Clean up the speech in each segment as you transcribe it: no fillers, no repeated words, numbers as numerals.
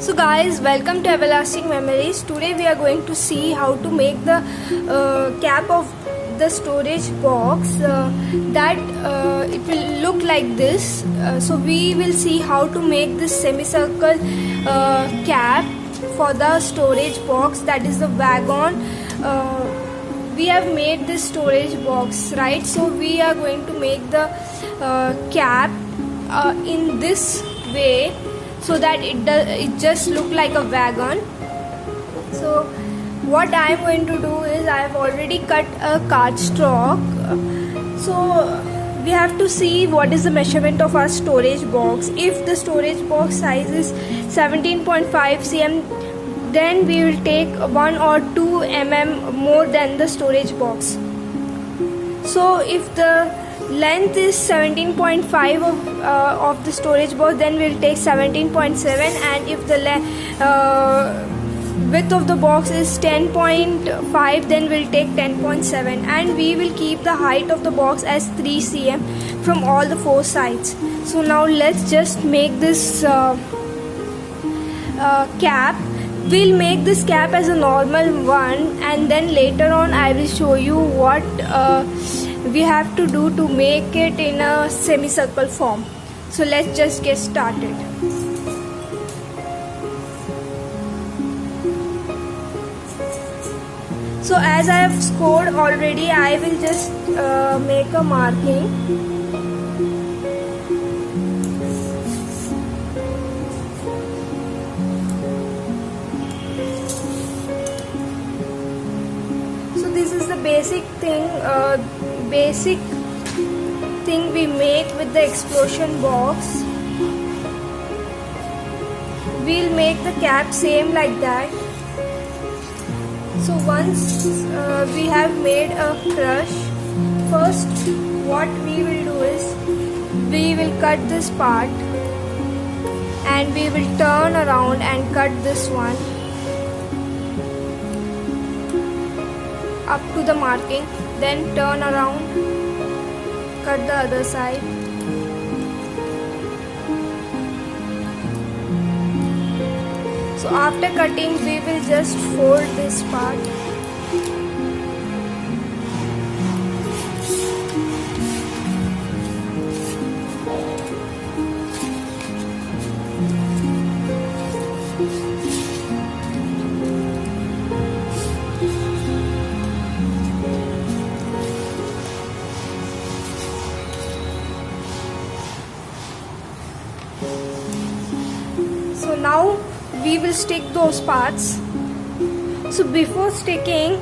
So guys, welcome to Everlasting Memories. Today we are going to see how to make the cap of the storage box that it will look like this. So we will see how to make this semicircle cap for the storage box, that is the wagon. We have made this storage box, right? So we are going to make the cap in this way, so that it just look like a wagon. So what I am going to do is, I have already cut a cardstock. So we have to see what is the measurement of our storage box. If the storage box size is 17.5 cm, then we will take 1 or 2 mm more than the storage box. So if the length is 17.5 of the storage box, then we'll take 17.7, and if the width of the box is 10.5, then we'll take 10.7, and we will keep the height of the box as 3 cm from all the 4 sides. So now let's just make this cap. We'll make this cap as a normal one, and then later on I will show you what we have to do to make it in a semicircle form. So let's just get started. So as I have scored already, I will just make a marking. This is the basic thing we make with the explosion box. We'll make the cap same like that. So once we have made a crush, first what we will do is, we will cut this part and we will turn around and cut this one up to the marking, then turn around, cut the other side. So after cutting, we will just fold this part. So now we will stick those parts. So before sticking,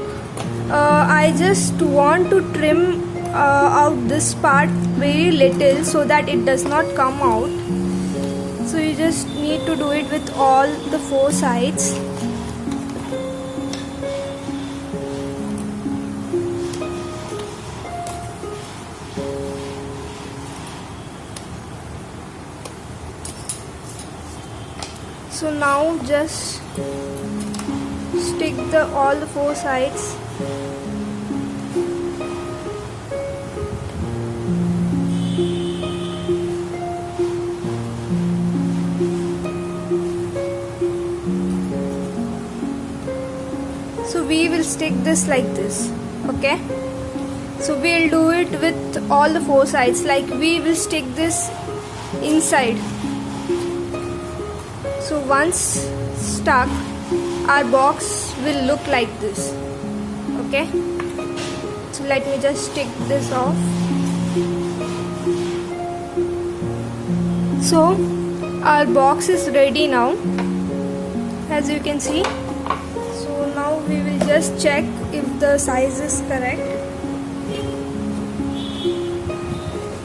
I just want to trim out this part very little so that it does not come out. So you just need to do it with all the 4 sides. So now just stick all the 4 sides. So we will stick this like this, okay? So we'll do it with all the 4 sides, like we will stick this inside. So once stuck, our box will look like this, okay? So let me just stick this off. So our box is ready now, as you can see. So now we will just check if the size is correct.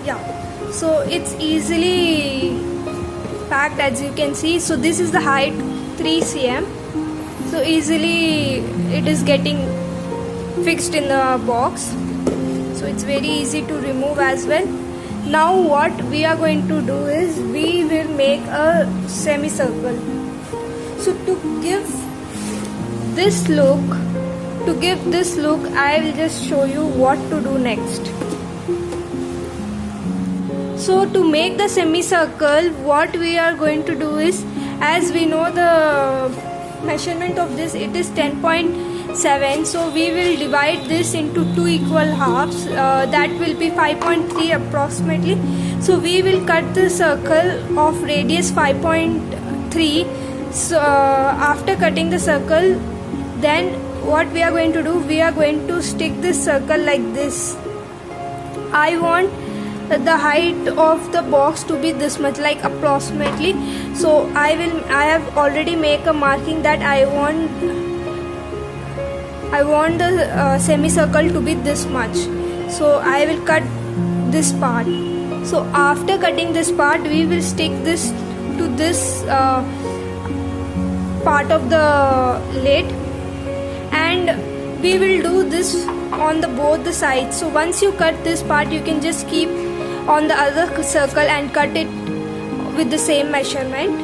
Yeah, so it's easily packed, as you can see. So this is the height, 3 cm. So easily it is getting fixed in the box. So it's very easy to remove as well. Now what we are going to do is, we will make a semicircle. So to give this look, I will just show you what to do next. So to make the semicircle, what we are going to do is, as we know the measurement of this, it is 10.7, so we will divide this into two equal halves, that will be 5.3 approximately. So we will cut the circle of radius 5.3. So after cutting the circle, then what we are going to do, we are going to stick this circle like this. I want the height of the box to be this much, like approximately. So I have already make a marking that I want the semicircle to be this much. So I will cut this part. So after cutting this part, we will stick this to this part of the lid, and we will do this on both the sides. So once you cut this part, you can just keep on the other circle and cut it with the same measurement.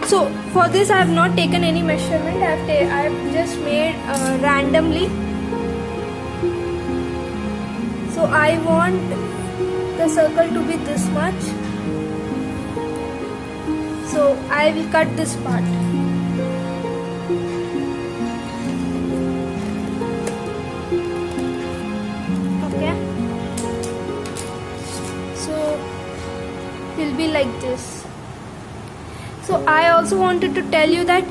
So for this I have not taken any measurement, I have just made randomly. So I want the circle to be this much, so I will cut this part. Okay, so it will be like this. So I also wanted to tell you that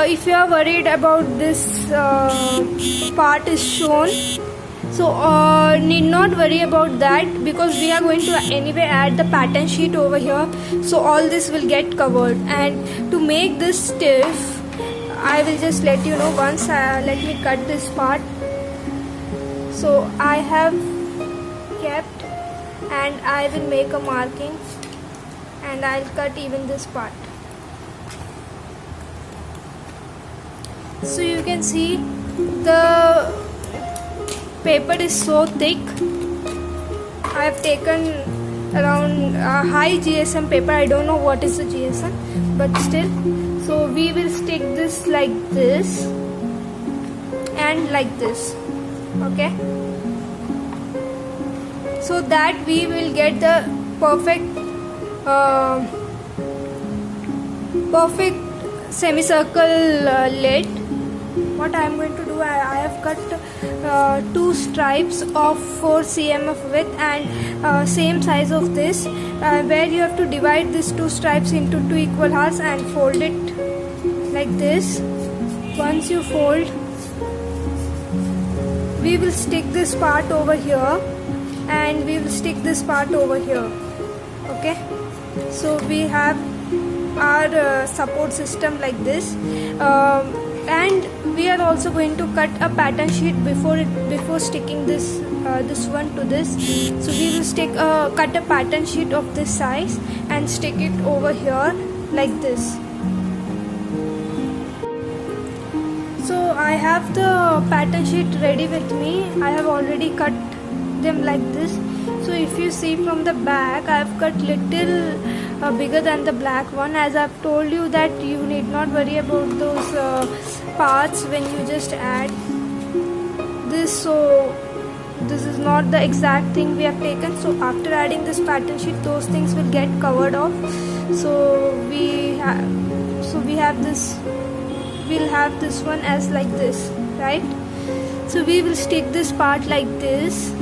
if you are worried about this part is shown, so need not worry about that, because we are going to anyway add the pattern sheet over here, so all this will get covered. And to make this stiff, I will just let you know once. Let me cut this part. So I have kept, and I will make a marking, and I'll cut even this part. So you can see the paper is so thick. I have taken around high GSM paper. I don't know what is the GSM, but still. So we will stick this like this and like this. Okay, so that we will get the perfect semicircle lid. What I am going to do, I have cut two stripes of 4 cm of width and same size of this, where you have to divide these two stripes into two equal halves and fold it like this. Once you fold, we will stick this part over here, and we will stick this part over here. Okay, so we have our support system like this, and we are also going to cut a pattern sheet before sticking this one to this. So we will cut a pattern sheet of this size and stick it over here like this. So I have the pattern sheet ready with me. I have already cut them like this. So if you see from the back, I have cut little bigger than the black one, as I have told you that you need not worry about those parts when you just add this. So this is not the exact thing we have taken. So after adding this pattern sheet, those things will get covered off. So we'll have this one as like this, right? So we will stick this part like this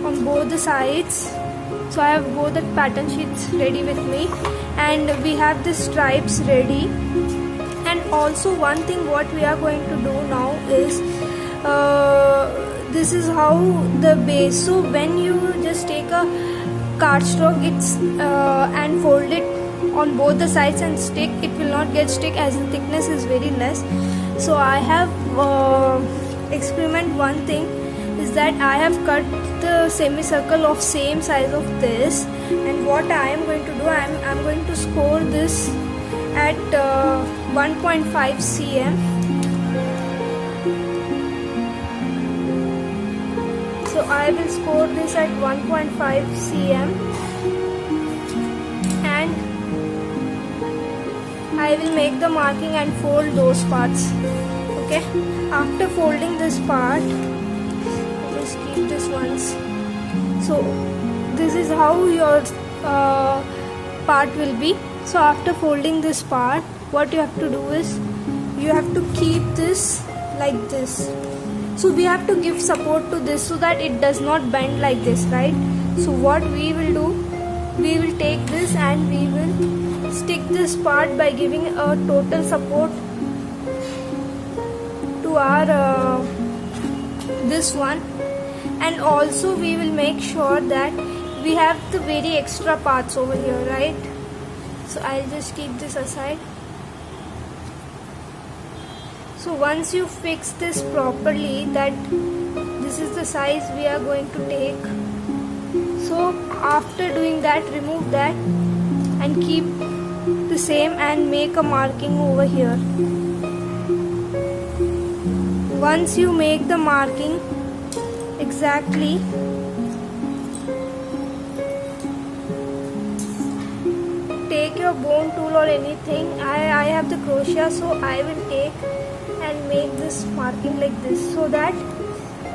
on both the sides. So I have both the pattern sheets ready with me, and we have the stripes ready. And also one thing what we are going to do now is this is how the base. So when you just take a cardstock and fold it on both the sides and stick, it will not get stick as the thickness is very less. So I have experiment one thing is that I have cut the semicircle of same size of this, and what I am going to do, I am going to score this at 1.5 cm. So I will score this at 1.5 cm, and I will make the marking and fold those parts. Okay, after folding this part, just keep this once. So this is how your part will be. So after folding this part, what you have to do is you have to keep this like this. So we have to give support to this so that it does not bend like this, right? So what we will do, we will take this and we will stick this part by giving a total support to our this one, and also we will make sure that we have the very extra parts over here, right? So I'll just keep this aside. So once you fix this properly, that this is the size we are going to take, so after doing that, remove that and keep the same and make a marking over here. Once you make the marking exactly, take your bone tool or anything. I have the crochet, so I will take and make this marking like this, so that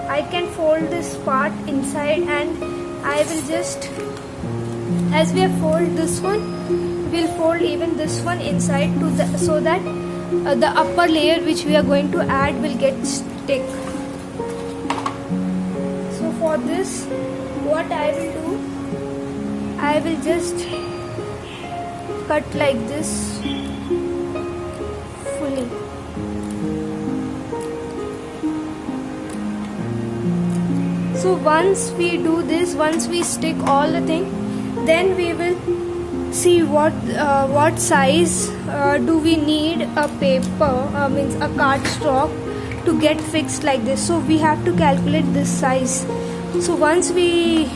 I can fold this part inside, and I will just, as we have folded this one, we'll fold even this one inside to the, so that the upper layer which we are going to add will get stick. So for this, what I will do, I will just cut like this fully. So once we do this, once we stick all the thing, then we will see what size do we need a paper, means a cardstock, to get fixed like this. So we have to calculate this size. So once we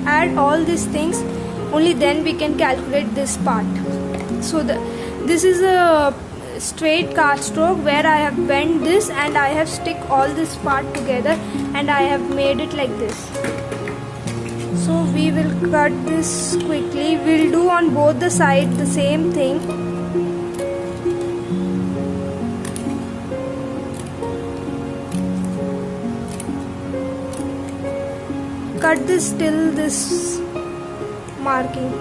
add all these things, only then we can calculate this part. So this is a straight cardstock where I have bent this and I have stick all this part together and I have made it like this. So we will cut this quickly. We'll do on both the sides the same thing. Cut this till this marking.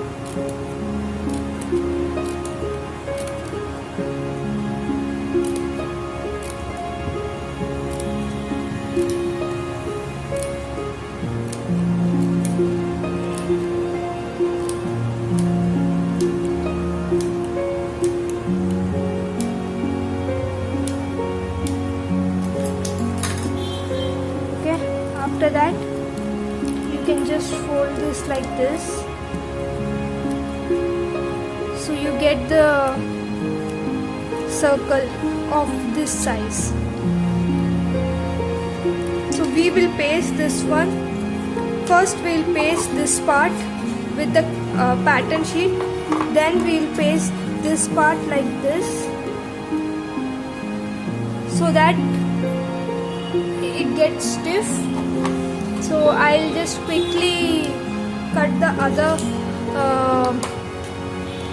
After that, you can just fold this like this, so you get the circle of this size. So we will paste this one. First we'll paste this part with the pattern sheet, then we'll paste this part like this, so that it gets stiff. So I'll just quickly cut the other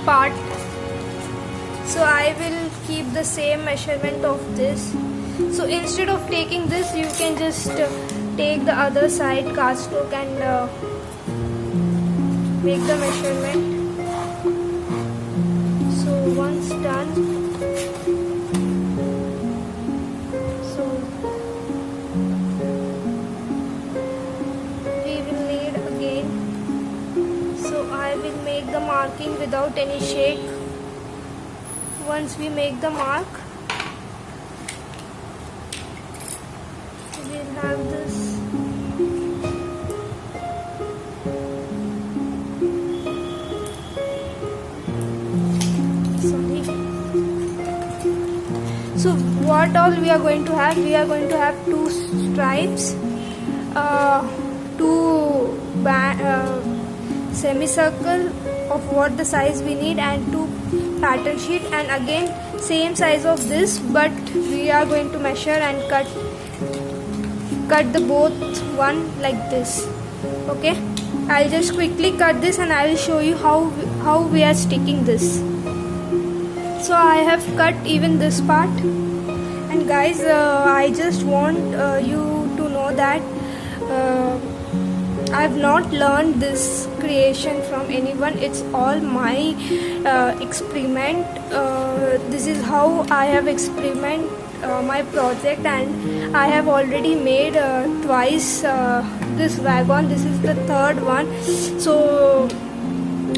part. So I will keep the same measurement of this. So instead of taking this, you can just take the other side cardstock and make the measurement. So once done, the marking without any shake. Once we make the mark, we'll have this. Sorry. So what all we are going to have? We are going to have two stripes, two semicircle of what the size we need, and two pattern sheet, and again same size of this, but we are going to measure and cut the both one like this. Okay, I'll just quickly cut this and I will show you how we are sticking this. So I have cut even this part, and guys, I just want you to know that I've not learned this creation from anyone. It's all my experiment. This is how I have experiment my project, and I have already made twice this wagon. This is the third one. So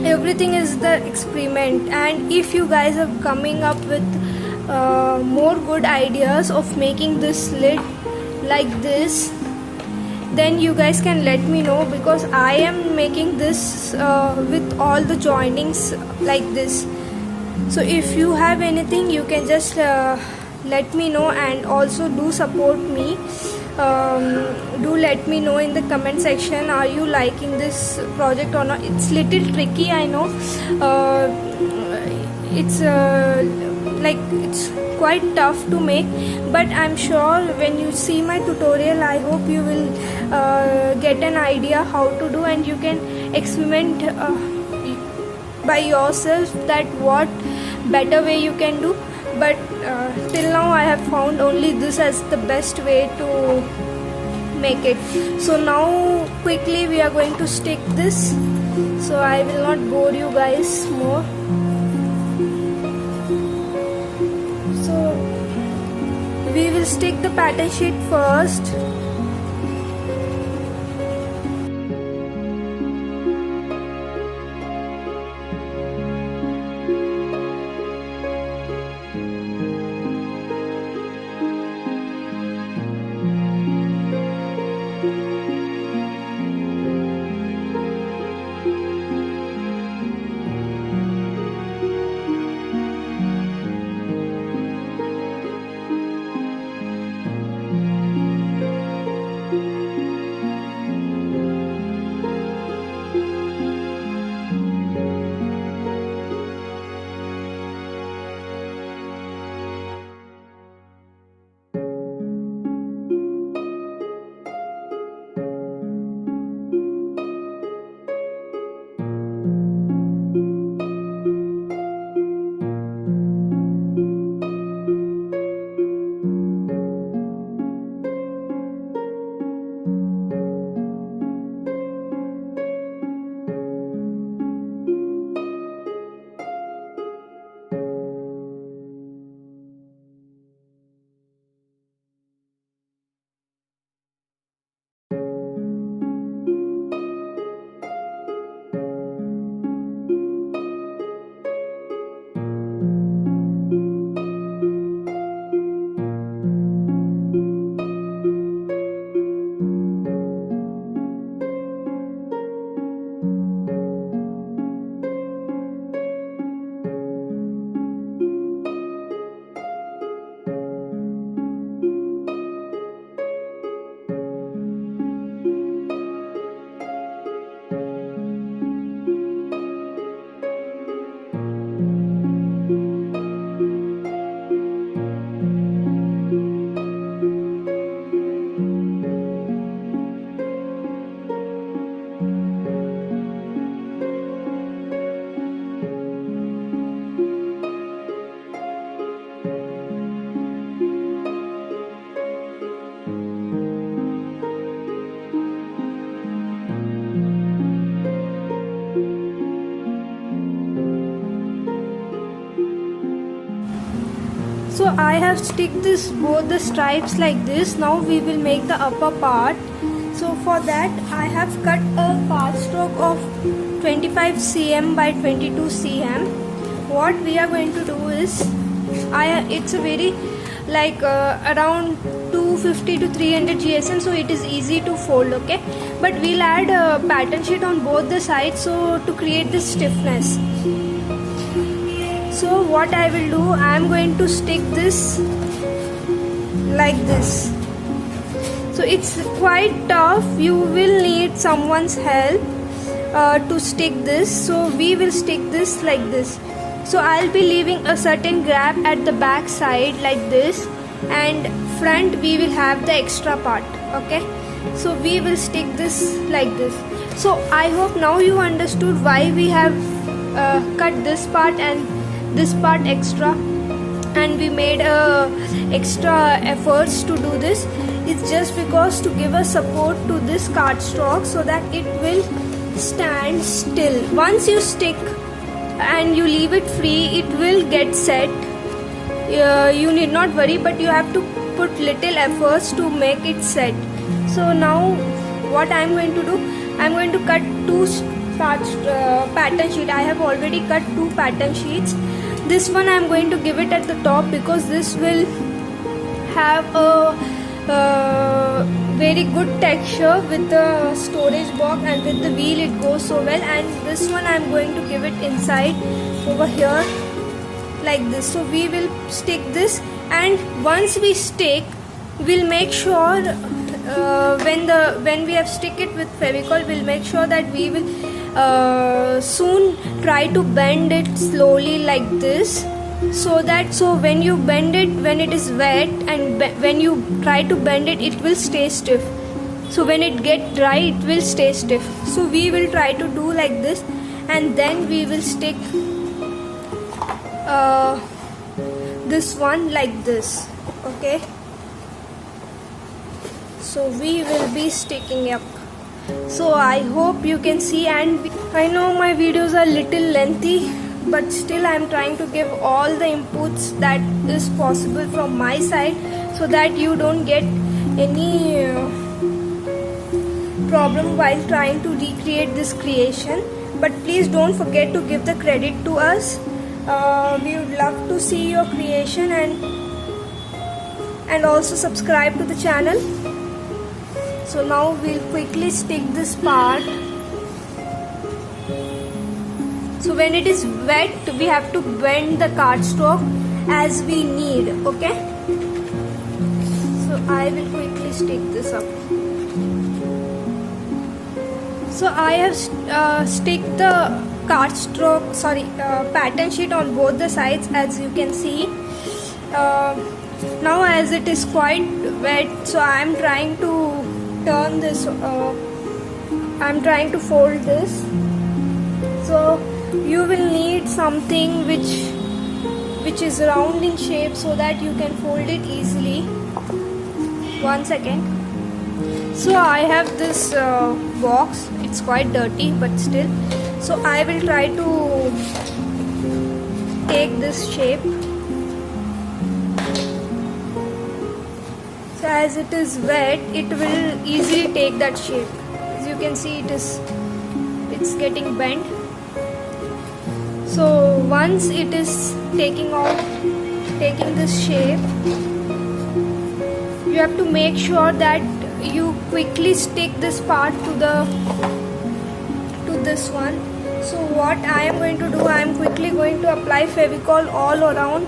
everything is the experiment, and if you guys are coming up with more good ideas of making this lid like this, then you guys can let me know, because I am making this with all the joinings like this. So if you have anything, you can just let me know, and also do support me. Do let me know in the comment section, are you liking this project or not. It's little tricky, I know. It's like it's quite tough to make, but I'm sure when you see my tutorial, I hope you will get an idea how to do, and you can experiment by yourself that what better way you can do. But till now I have found only this as the best way to make it. So now quickly we are going to stick this, so I will not bore you guys more. So we will stick the pattern sheet first. So I have stick this both the stripes like this. Now we will make the upper part. So for that I have cut a cardstock of 25 cm by 22 cm. What we are going to do is, it's a very like around 250 to 300 GSM, so it is easy to fold, okay? But we'll add a pattern sheet on both the sides, so to create this stiffness. So what I will do, I am going to stick this like this. So it's quite tough, you will need someone's help to stick this. So we will stick this like this. So I'll be leaving a certain gap at the back side like this, and front we will have the extra part, okay? So we will stick this like this. So I hope now you understood why we have cut this part and this part extra, and we made extra efforts to do this. It's just because to give a support to this cardstock so that it will stand still. Once you stick and you leave it free, it will get set. You need not worry, but you have to put little efforts to make it set. So now what I am going to do, I am going to cut two pattern sheet. I have already cut two pattern sheets. This one I am going to give it at the top because this will have a very good texture with the storage box, and with the wheel it goes so well. And this one I am going to give it inside over here like this. So we will stick this, and once we stick, we'll make sure when we have stick it with Fevicol, we'll make sure that we will soon try to bend it slowly like this, so when you bend it, when it is wet, and when you try to bend it, it will stay stiff. So when it get dry, it will stay stiff. So we will try to do like this, and then we will stick this one like this. Okay, so we will be sticking up. So I hope you can see, and I know my videos are little lengthy, but still I am trying to give all the inputs that is possible from my side, so that you don't get any problem while trying to recreate this creation. But please don't forget to give the credit to us. We would love to see your creation, and also subscribe to the channel. So now we'll quickly stick this part. So when it is wet, we have to bend the cardstock as we need. Okay, so I will quickly stick this up. So I have stick the cardstock, pattern sheet on both the sides, as you can see. Now as it is quite wet, so I am trying to turn this, I am trying to fold this. So you will need something which is round in shape, so that you can fold it easily. 1 second. So I have this box. It's quite dirty, but still. So I will try to take this shape. So as it is wet, it will easily take that shape. As you can see, it's getting bent. So once it is taking this shape, you have to make sure that you quickly stick this part to this one. So what I am going to do, I am quickly going to apply Fevicol all around.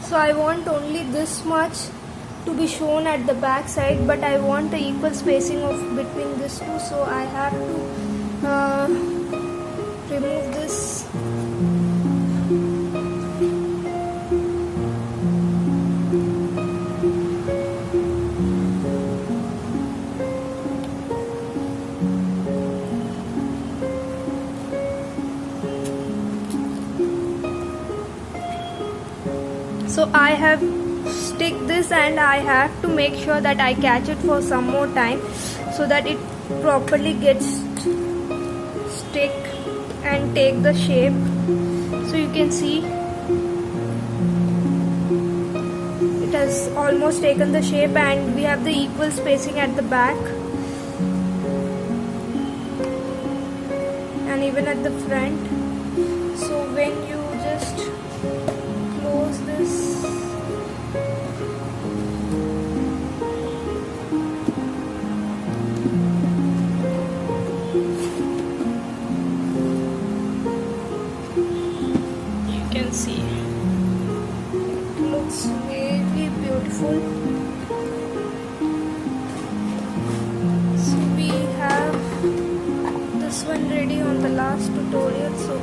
So I want only this much to be shown at the back side, but I want the equal spacing of between these two, so I have to remove this. So I have stick this, and I have to make sure that I catch it for some more time so that it properly gets stick and take the shape. So you can see it has almost taken the shape, and we have the equal spacing at the back and even at the front. So when you just close this, you can see it looks very beautiful. So we have this one ready on the last tutorial. So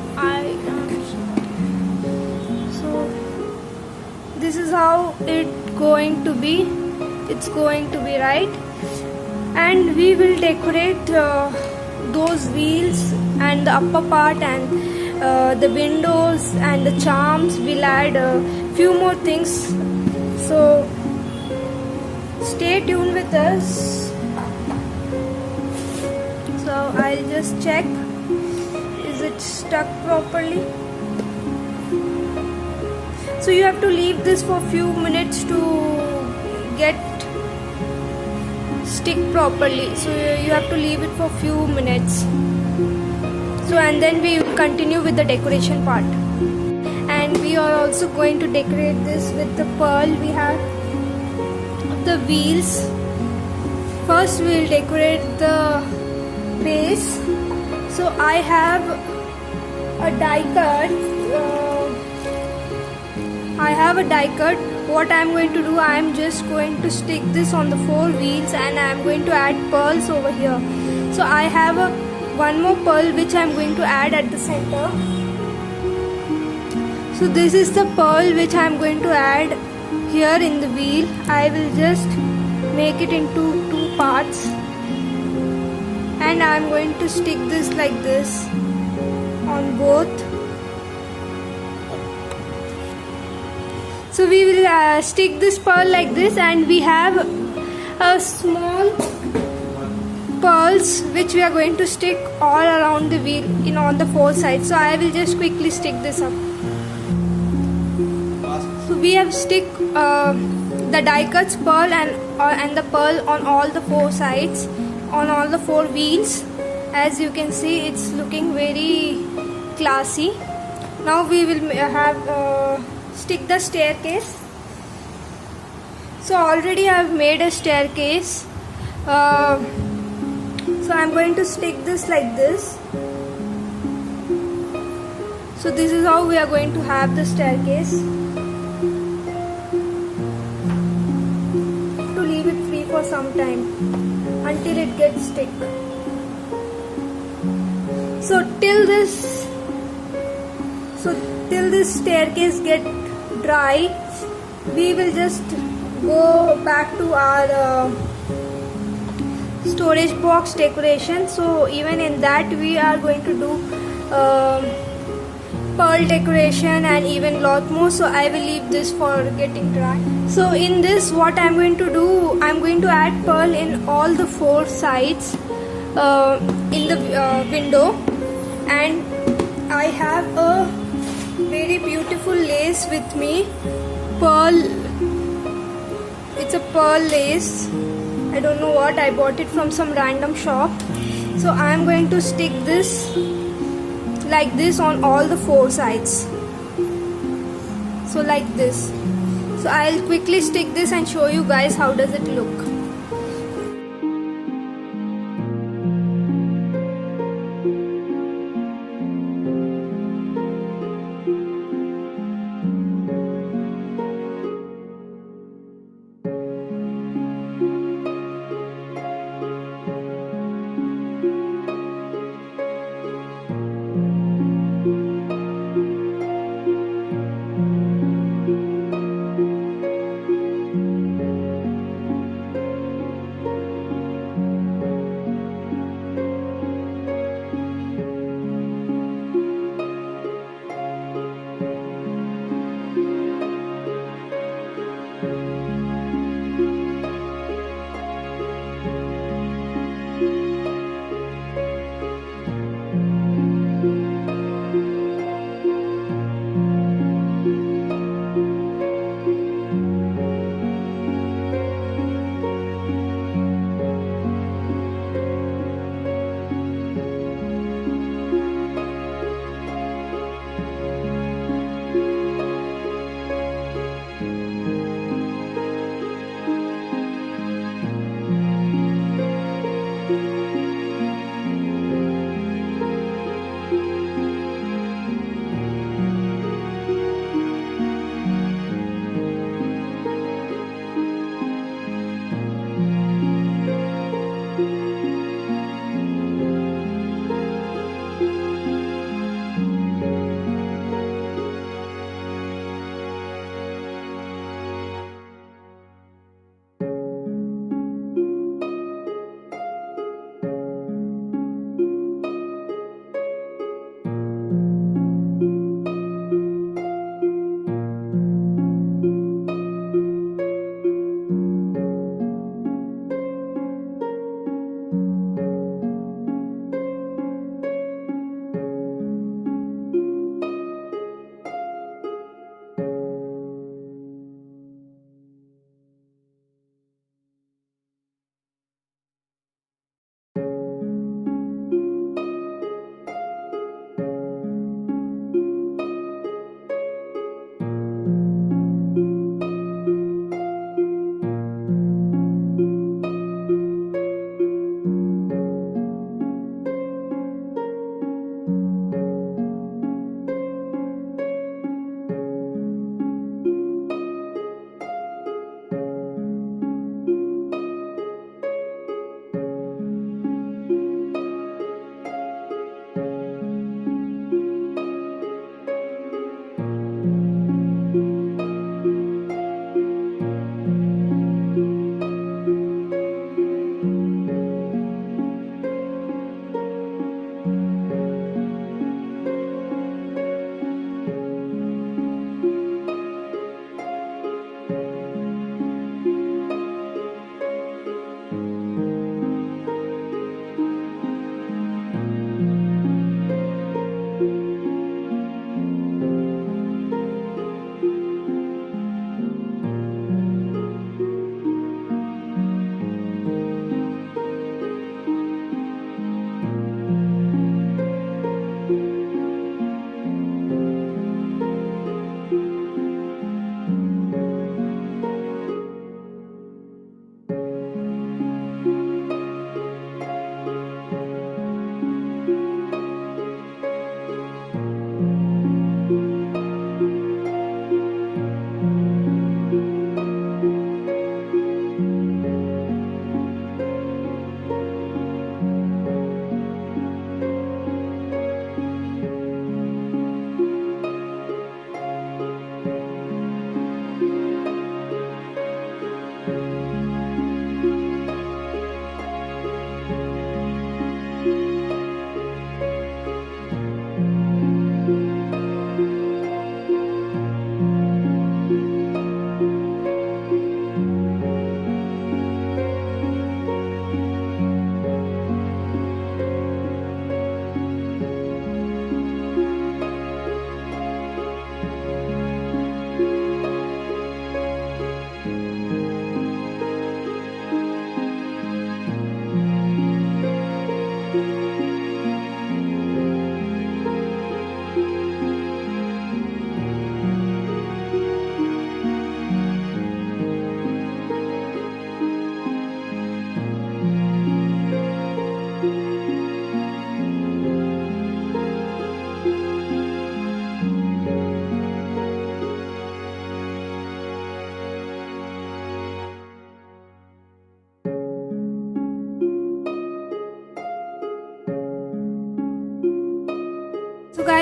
this is how it's going to be. It's going to be right, and we will decorate those wheels and the upper part and the windows and the charms. We'll add a few more things, so stay tuned with us. So I'll just check, is it stuck properly? So you have to leave this for a few minutes to get stick properly. So you have to leave it for a few minutes. So and then we will continue with the decoration part. And we are also going to decorate this with the pearl. We have the wheels. First we will decorate the base. So I have a die cut. What I am going to do, I am just going to stick this on the 4 wheels, and I am going to add pearls over here. So I have one more pearl which I am going to add at the center. So this is the pearl which I am going to add here in the wheel. I will just make it into 2 parts, and I am going to stick this like this on both. So we will stick this pearl like this, and we have a small pearls which we are going to stick all around the wheel on the 4 sides. So I will just quickly stick this up. So we have stick the die cuts pearl and the pearl on all the 4 sides, on all the 4 wheels. As you can see, it's looking very classy. Now we will have stick the staircase. So already I have made a staircase. So I am going to stick this like this. So this is how we are going to have the staircase. To leave it free for some time until it gets stick. So till this staircase get dry, we will just go back to our storage box decoration. So even in that we are going to do pearl decoration and even lot more. So I will leave this for getting dry. So in this, what I'm going to do, I'm going to add pearl in all the 4 sides in the window, and I have a very beautiful lace with me. Pearl, it's a pearl lace. I don't know what, I bought it from some random shop. So I am going to stick this like this on all the 4 sides. So like this. So I'll quickly stick this and show you guys how does it look.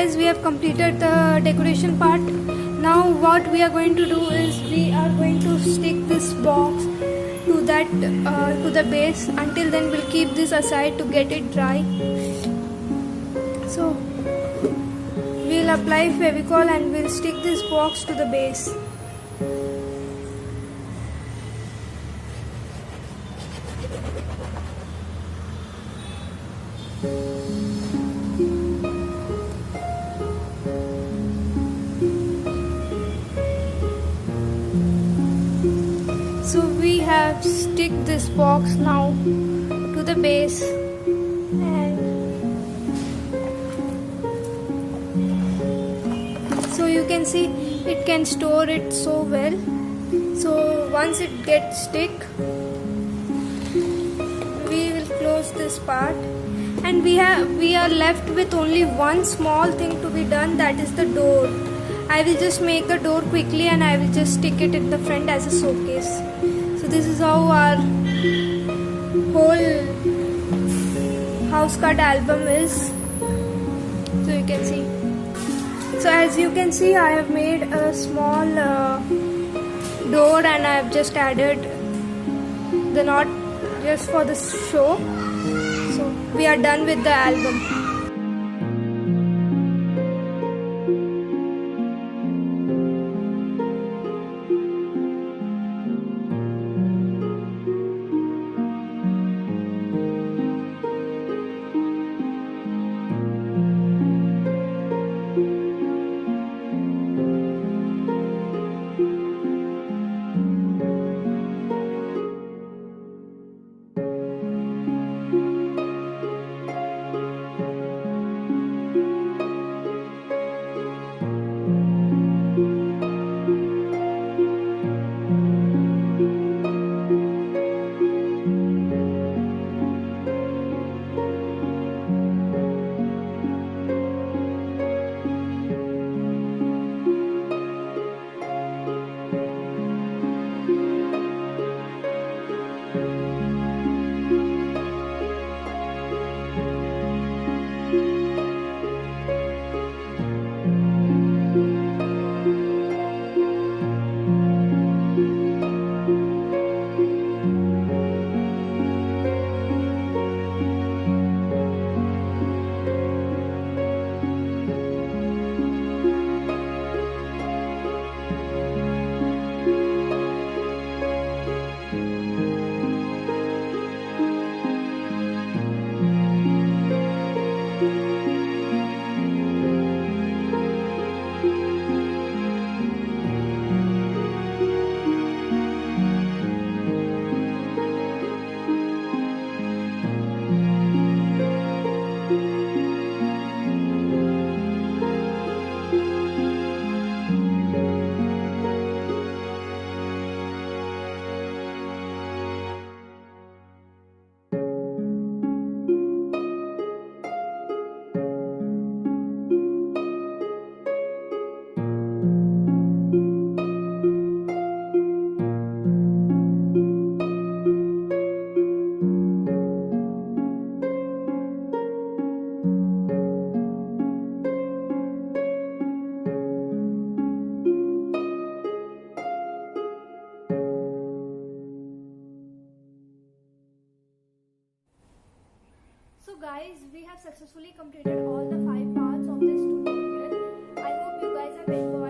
guys, we have completed the decoration part. Now what we are going to do is we are going to stick this box to that to the base. Until then we'll keep this aside to get it dry. So we'll apply Fevicol and we'll stick this box to the base. So we have stick this box now to the base, and so you can see it can store it so well. So once it gets stick, we will close this part, and we are left with only one small thing to be done, that is the door. I will just make the door quickly and I will just stick it in the front as a showcase. So this is how our whole house cut album is. So you can see. So as you can see, I have made a small door and I have just added the knot just for the show. So we are done with the album. So guys, we have successfully completed all the 5 parts of this tutorial. I hope you guys have enjoyed.